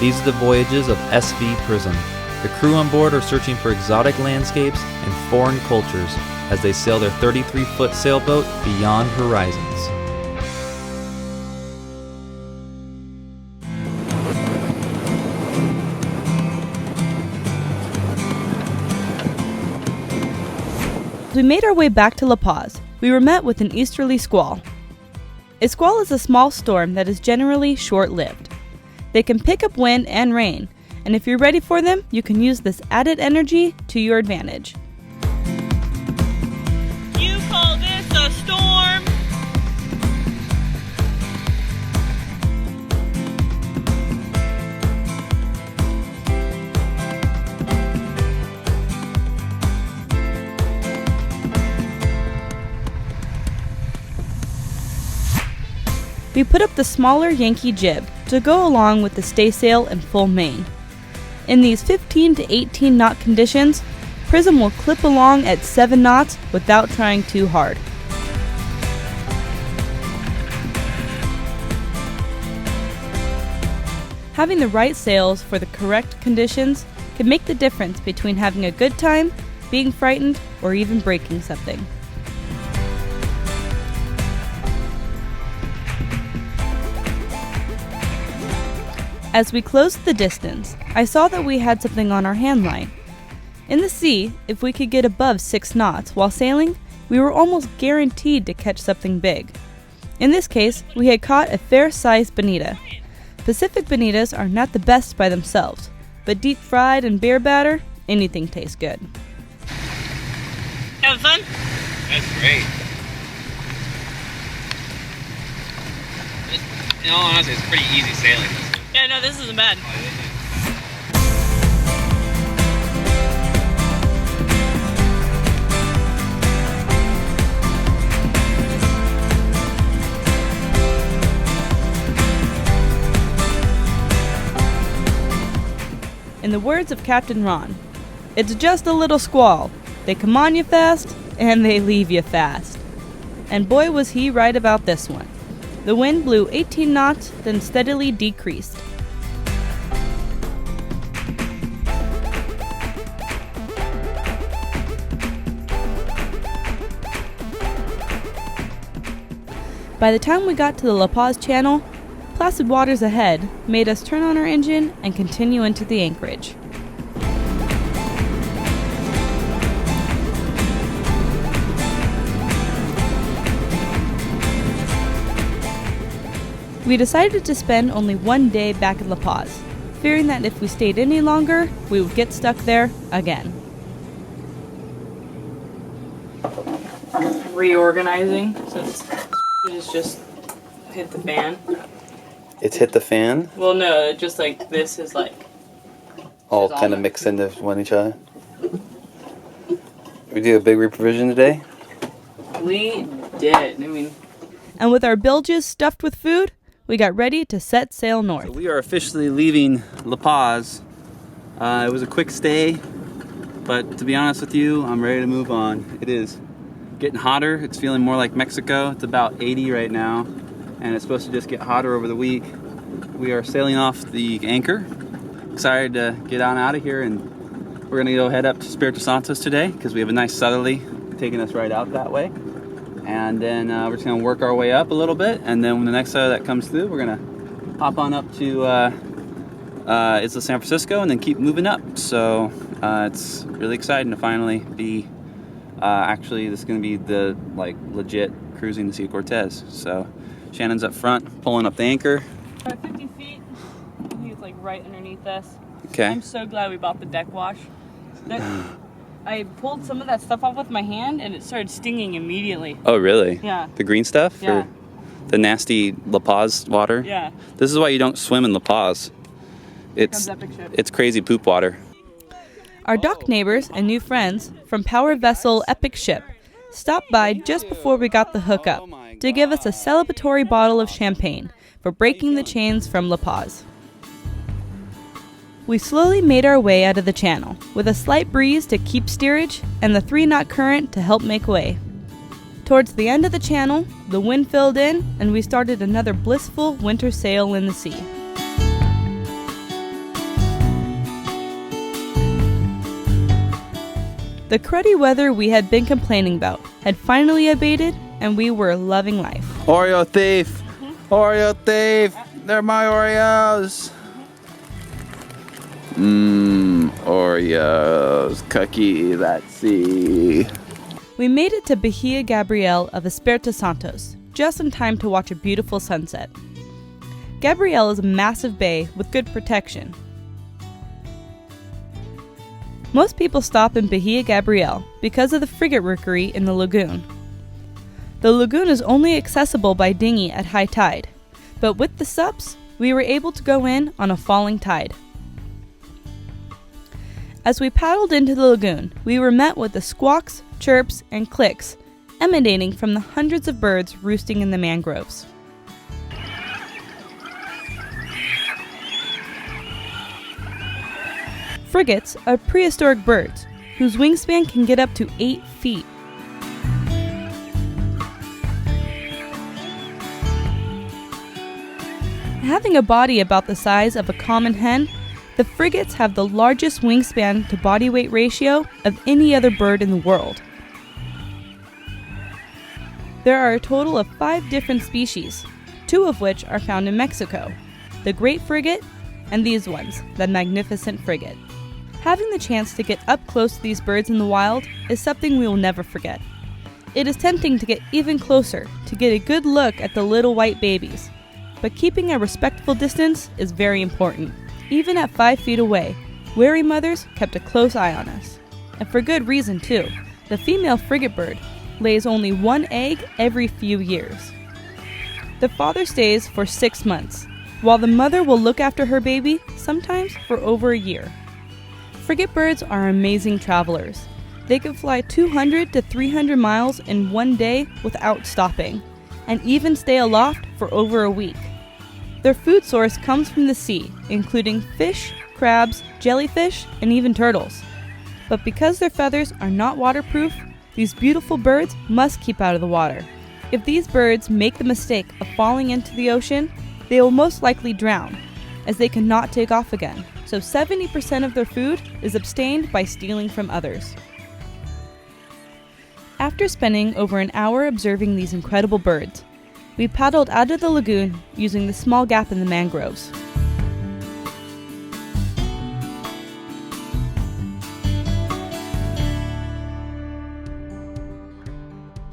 These are the voyages of SV Prism. The crew on board are searching for exotic landscapes and foreign cultures as they sail their 33-foot sailboat beyond horizons. As we made our way back to La Paz, we were met with an easterly squall. A squall is a small storm that is generally short-lived. They can pick up wind and rain, and if you're ready for them, you can use this added energy to your advantage. You call this a storm? We put up the smaller Yankee jib to go along with the staysail and full main. In these 15 to 18 knot conditions, Prism will clip along at 7 knots without trying too hard. Having the right sails for the correct conditions can make the difference between having a good time, being frightened, or even breaking something. As we closed the distance, I saw that we had something on our hand line. In the sea, if we could get above 6 knots while sailing, we were almost guaranteed to catch something big. In this case, we had caught a fair-sized bonita. Pacific bonitas are not the best by themselves, but deep fried in beer batter, anything tastes good. Have fun? That's great. In all honesty, it's pretty easy sailing. Yeah, no, this isn't bad. In the words of Captain Ron, it's just a little squall. They come on you fast, and they leave you fast. And boy was he right about this one. The wind blew 18 knots, then steadily decreased. By the time we got to the La Paz Channel, placid waters ahead made us turn on our engine and continue into the anchorage. We decided to spend only one day back at La Paz, fearing that if we stayed any longer, we would get stuck there again. Reorganizing since it has just hit the fan. It's hit the fan? Well, no, just like this is like All kind of mixed into one each other. We do a big reprovision today? we did. And with our bilges stuffed with food, we got ready to set sail north. So we are officially leaving La Paz. It was a quick stay, but to be honest with you, I'm ready to move on. It is getting hotter. It's feeling more like Mexico. It's about 80 right now, and it's supposed to just get hotter over the week. We are sailing off the anchor. Excited to get on out of here, and we're gonna go head up to Spiritu Santos today because we have a nice southerly taking us right out that way. And then we're just gonna work our way up a little bit, and then when the next that comes through, we're gonna hop on up to Isla San Francisco and then keep moving up. So it's really exciting to finally be actually this is gonna be the legit cruising to see Cortez. So Shannon's up front pulling up the anchor. About 50 feet. I think it's right underneath us. Okay. I'm so glad we bought the deck wash. I pulled some of that stuff off with my hand and it started stinging immediately. Oh really? Yeah. The green stuff? Yeah. Or the nasty La Paz water? Yeah. This is why you don't swim in La Paz. It's crazy poop water. Our dock neighbors and new friends from power vessel Epic Ship stopped by just before we got the hook up to give us a celebratory bottle of champagne for breaking the chains from La Paz. We slowly made our way out of the channel, with a slight breeze to keep steerage and the 3-knot current to help make way. Towards the end of the channel, the wind filled in and we started another blissful winter sail in the sea. The cruddy weather we had been complaining about had finally abated, and we were loving life. Oreo thief! Oreo thief! They're my Oreos! Oreos. Cookie, let's see. We made it to Bahia Gabriel of Espiritu Santos, just in time to watch a beautiful sunset. Gabriel is a massive bay with good protection. Most people stop in Bahia Gabriel because of the frigate rookery in the lagoon. The lagoon is only accessible by dinghy at high tide, but with the SUPs, we were able to go in on a falling tide. As we paddled into the lagoon, we were met with the squawks, chirps, and clicks emanating from the hundreds of birds roosting in the mangroves. Frigates are prehistoric birds whose wingspan can get up to 8 feet. Having a body about the size of a common hen, the frigates have the largest wingspan to body weight ratio of any other bird in the world. There are a total of 5 different species, 2 of which are found in Mexico, the great frigate and these ones, the magnificent frigate. Having the chance to get up close to these birds in the wild is something we will never forget. It is tempting to get even closer to get a good look at the little white babies, but keeping a respectful distance is very important. Even at 5 feet away, wary mothers kept a close eye on us. And for good reason too. The female frigate bird lays only 1 egg every few years. The father stays for 6 months, while the mother will look after her baby, sometimes for over a year. Frigate birds are amazing travelers. They can fly 200 to 300 miles in 1 day without stopping, and even stay aloft for over a week. Their food source comes from the sea, including fish, crabs, jellyfish, and even turtles. But because their feathers are not waterproof, these beautiful birds must keep out of the water. If these birds make the mistake of falling into the ocean, they will most likely drown, as they cannot take off again. So 70% of their food is obtained by stealing from others. After spending over an hour observing these incredible birds, we paddled out of the lagoon using the small gap in the mangroves.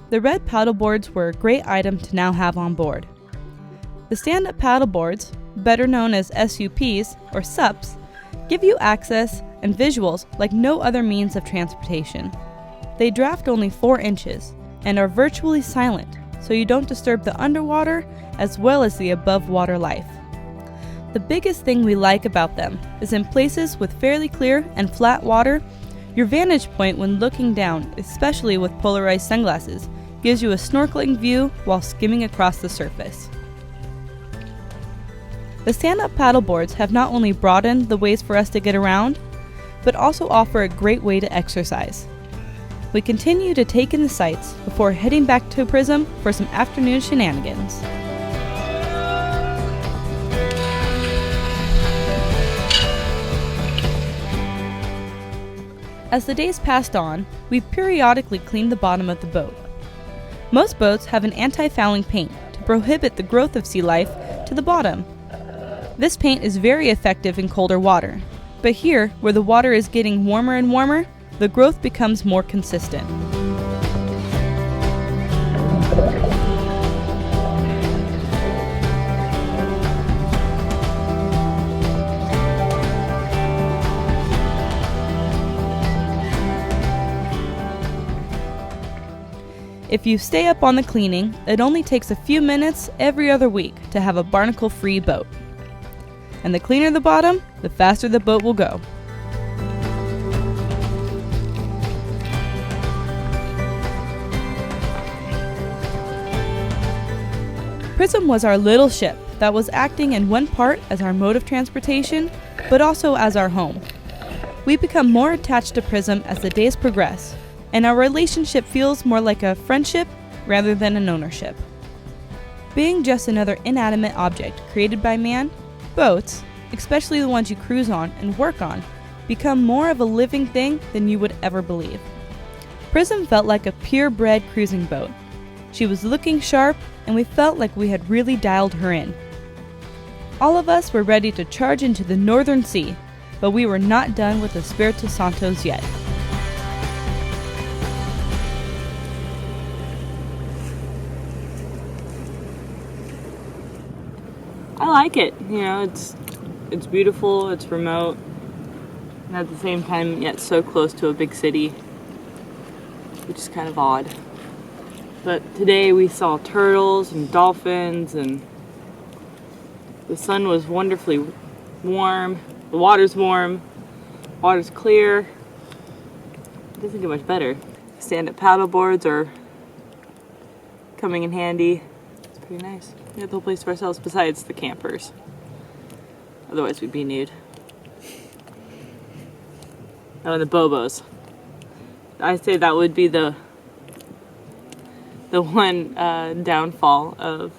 The red paddleboards were a great item to now have on board. The stand-up paddleboards, better known as SUPs or SUPs, give you access and visuals like no other means of transportation. They draft only 4 inches and are virtually silent, so you don't disturb the underwater as well as the above water life. The biggest thing we like about them is in places with fairly clear and flat water, your vantage point when looking down, especially with polarized sunglasses, gives you a snorkeling view while skimming across the surface. The stand-up paddleboards have not only broadened the ways for us to get around, but also offer a great way to exercise. We continue to take in the sights before heading back to Prism for some afternoon shenanigans. As the days passed on, we periodically cleaned the bottom of the boat. Most boats have an anti-fouling paint to prohibit the growth of sea life to the bottom. This paint is very effective in colder water, but here, where the water is getting warmer and warmer, the growth becomes more consistent. If you stay up on the cleaning, it only takes a few minutes every other week to have a barnacle-free boat. And the cleaner the bottom, the faster the boat will go. Prism was our little ship that was acting in one part as our mode of transportation, but also as our home. We become more attached to Prism as the days progress, and our relationship feels more like a friendship rather than an ownership. Being just another inanimate object created by man, boats, especially the ones you cruise on and work on, become more of a living thing than you would ever believe. Prism felt like a purebred cruising boat. She was looking sharp, and we felt like we had really dialed her in. All of us were ready to charge into the northern sea, but we were not done with the Spiritu Santos yet. I like it. You know, it's beautiful, it's remote, and at the same time yet so close to a big city, which is kind of odd. But today we saw turtles and dolphins, and the sun was wonderfully warm, the water's warm, water's clear. It doesn't get much better. Stand-up paddle boards are coming in handy. It's pretty nice. We have the whole place to ourselves besides the campers. Otherwise we'd be nude. Oh, and the bobos. I say that would be the one downfall of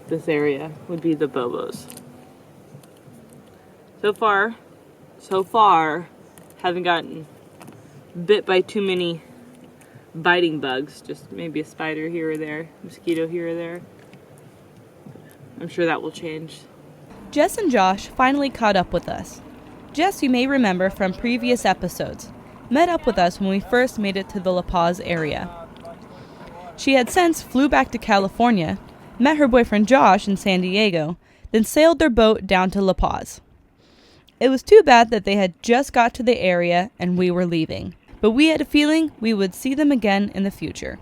this area would be the bobos. So far, haven't gotten bit by too many biting bugs, just maybe a spider here or there, mosquito here or there. I'm sure that will change. Jess and Josh finally caught up with us. Jess, you may remember from previous episodes, met up with us when we first made it to the La Paz area. She had since flew back to California, met her boyfriend Josh in San Diego, then sailed their boat down to La Paz. It was too bad that they had just got to the area and we were leaving, but we had a feeling we would see them again in the future.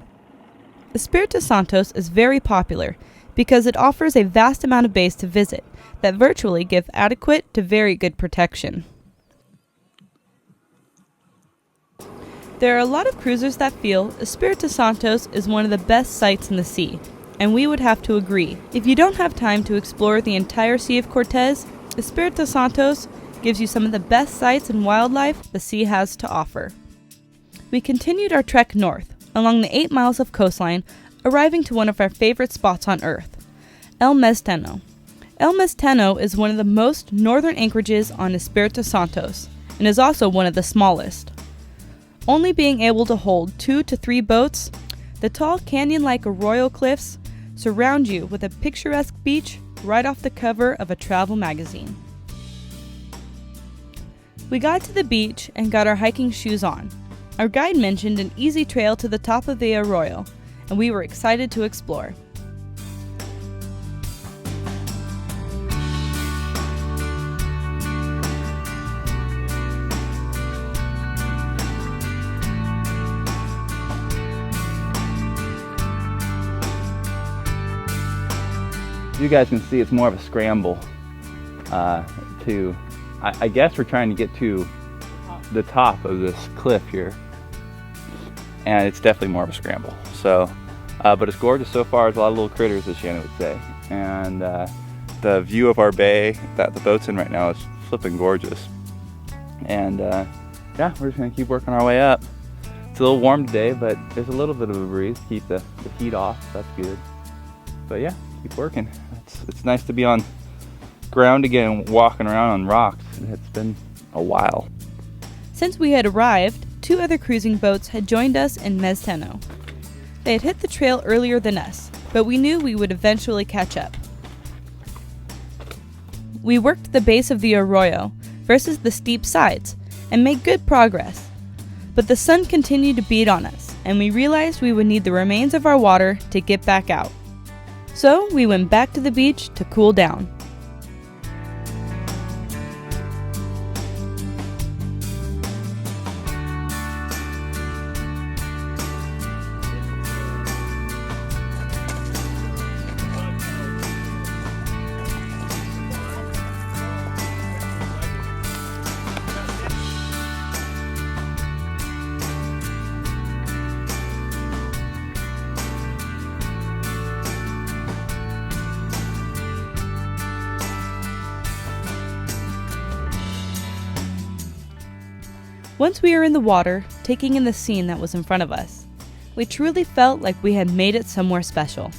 Espiritu Santos is very popular because it offers a vast amount of bays to visit that virtually give adequate to very good protection. There are a lot of cruisers that feel Espiritu Santos is one of the best sights in the sea, and we would have to agree. If you don't have time to explore the entire Sea of Cortez, Espiritu Santos gives you some of the best sights and wildlife the sea has to offer. We continued our trek north, along the 8 miles of coastline, arriving to one of our favorite spots on Earth, El Mezteno. El Mezteno is one of the most northern anchorages on Espiritu Santos, and is also one of the smallest. Only being able to hold 2 to 3 boats, the tall canyon-like arroyo cliffs surround you with a picturesque beach right off the cover of a travel magazine. We got to the beach and got our hiking shoes on. Our guide mentioned an easy trail to the top of the arroyo, and we were excited to explore. You guys can see it's more of a scramble I guess we're trying to get to the top of this cliff here, and it's definitely more of a scramble. So, but it's gorgeous so far. There's a lot of little critters, as Shannon would say, and the view of our bay that the boat's in right now is flipping gorgeous. And yeah, we're just gonna keep working our way up. It's a little warm today, but there's a little bit of a breeze to keep the heat off. So that's good. But yeah, keep working. It's nice to be on ground again and walking around on rocks. It's been a while. Since we had arrived, 2 other cruising boats had joined us in Mezteno. They had hit the trail earlier than us, but we knew we would eventually catch up. We worked the base of the arroyo versus the steep sides and made good progress. But the sun continued to beat on us, and we realized we would need the remains of our water to get back out. So we went back to the beach to cool down. Once we were in the water, taking in the scene that was in front of us, we truly felt like we had made it somewhere special.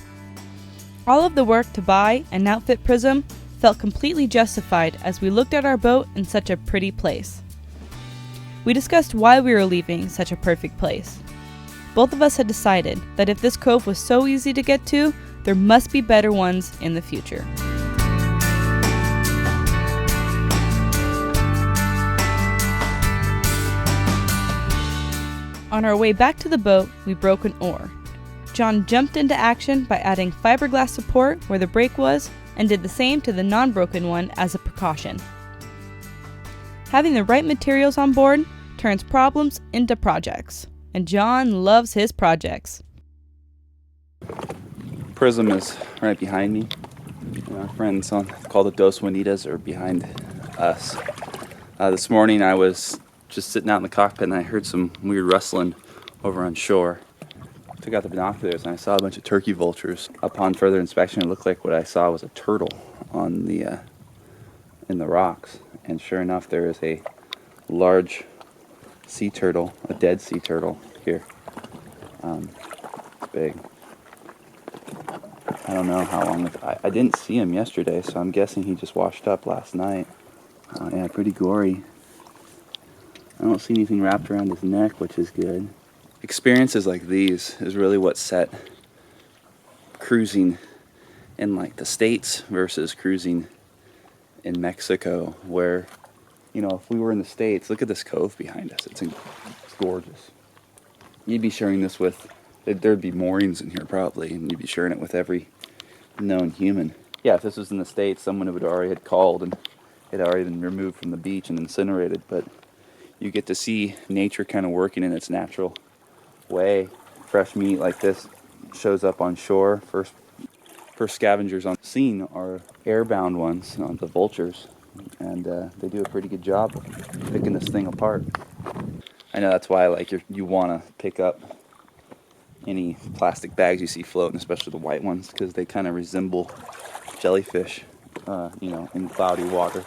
All of the work to buy and outfit Prism felt completely justified as we looked at our boat in such a pretty place. We discussed why we were leaving such a perfect place. Both of us had decided that if this cove was so easy to get to, there must be better ones in the future. On our way back to the boat, we broke an oar. John jumped into action by adding fiberglass support where the break was and did the same to the non-broken one as a precaution. Having the right materials on board turns problems into projects, and John loves his projects. Prism is right behind me. Our friends called the Dos Juanitas are behind us. This morning I was just sitting out in the cockpit and I heard some weird rustling over on shore. I took out the binoculars and I saw a bunch of turkey vultures. Upon further inspection, it looked like what I saw was a turtle on the in the rocks. And sure enough, there is a large sea turtle, a dead sea turtle here. Big. I don't know how long. I didn't see him yesterday, so I'm guessing he just washed up last night. Yeah, pretty gory. I don't see anything wrapped around his neck, which is good. Experiences like these is really what set cruising in like the States versus cruising in Mexico, where, you know, if we were in the States, look at this cove behind us. It's gorgeous. You'd be sharing this with, there'd be moorings in here probably, and you'd be sharing it with every known human. Yeah, if this was in the States, someone would already had called and it had already been removed from the beach and incinerated, but you get to see nature kind of working in its natural way. Fresh meat like this shows up on shore. First scavengers on the scene are airbound ones, the vultures, and they do a pretty good job of picking this thing apart. I know that's why you want to pick up any plastic bags you see floating, especially the white ones, because they kind of resemble jellyfish, in cloudy water.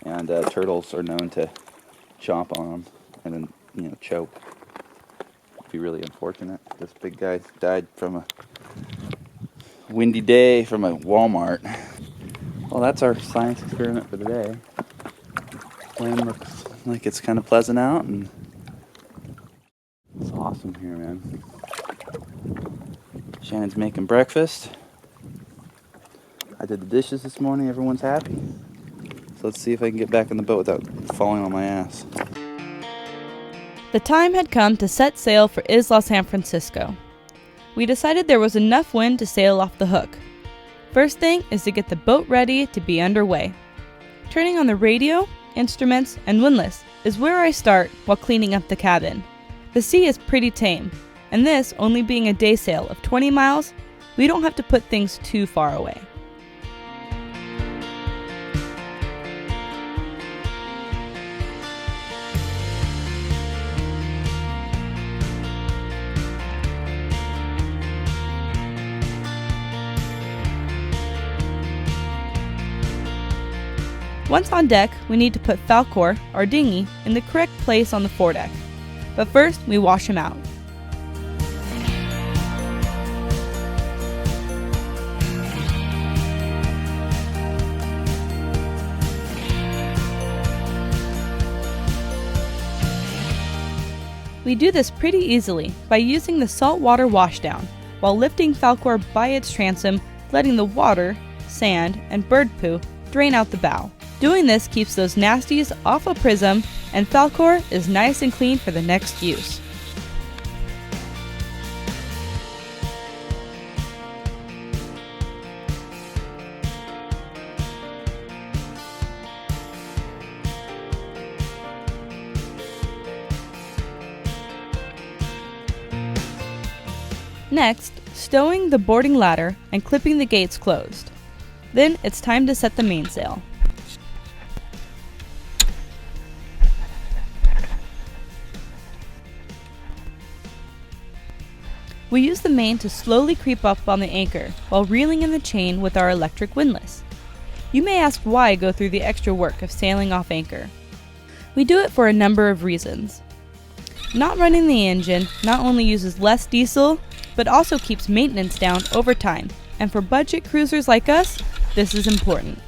And turtles are known to chomp on them and then, choke. It'd be really unfortunate. This big guy died from a windy day from a Walmart. Well, that's our science experiment for today. Wind looks like it's kind of pleasant out, and it's awesome here, man. Shannon's making breakfast. I did the dishes this morning. Everyone's happy. So let's see if I can get back in the boat without falling on my ass. The time had come to set sail for Isla San Francisco. We decided there was enough wind to sail off the hook. First thing is to get the boat ready to be underway. Turning on the radio, instruments, and windlass is where I start while cleaning up the cabin. The sea is pretty tame, and this only being a day sail of 20 miles, we don't have to put things too far away. Once on deck, we need to put Falcor, our dinghy, in the correct place on the foredeck. But first, we wash him out. We do this pretty easily by using the saltwater washdown, while lifting Falcor by its transom, letting the water, sand, and bird poo drain out the bow. Doing this keeps those nasties off of Prism, and Falcor is nice and clean for the next use. Next, stowing the boarding ladder and clipping the gates closed. Then it's time to set the mainsail. We use the main to slowly creep up on the anchor while reeling in the chain with our electric windlass. You may ask why I go through the extra work of sailing off anchor. We do it for a number of reasons. Not running the engine not only uses less diesel, but also keeps maintenance down over time, and for budget cruisers like us, this is important.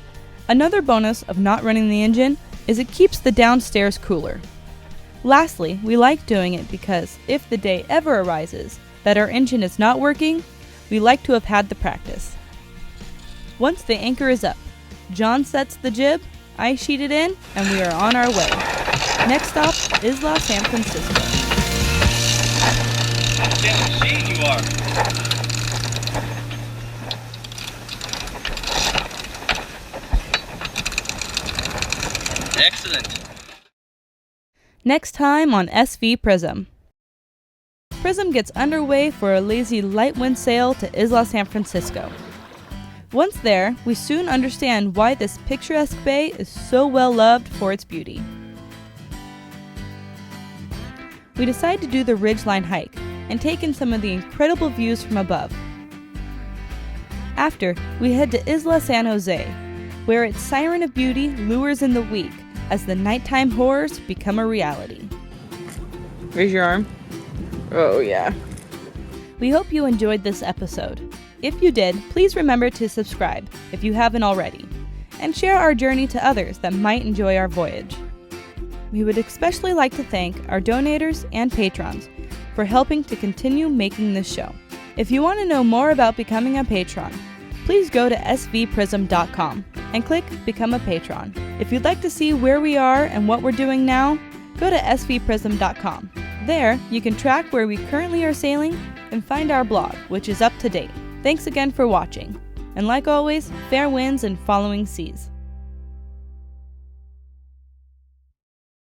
Another bonus of not running the engine is it keeps the downstairs cooler. Lastly, we like doing it because if the day ever arises that our engine is not working, we like to have had the practice. Once the anchor is up, John sets the jib, I sheet it in, and we are on our way. Next stop, Isla San Francisco. Damn machine you are. Excellent. Next time on SV Prism. Prism gets underway for a lazy light wind sail to Isla San Francisco. Once there, we soon understand why this picturesque bay is so well loved for its beauty. We decide to do the ridgeline hike and take in some of the incredible views from above. After, we head to Isla San Jose, where its siren of beauty lures in the weak as the nighttime horrors become a reality. Raise your arm. Oh, yeah. We hope you enjoyed this episode. If you did, please remember to subscribe if you haven't already, and share our journey to others that might enjoy our voyage. We would especially like to thank our donators and patrons for helping to continue making this show. If you want to know more about becoming a patron, please go to svprism.com and click Become a Patron. If you'd like to see where we are and what we're doing now, go to svprism.com. There, you can track where we currently are sailing and find our blog, which is up to date. Thanks again for watching. And like always, fair winds and following seas.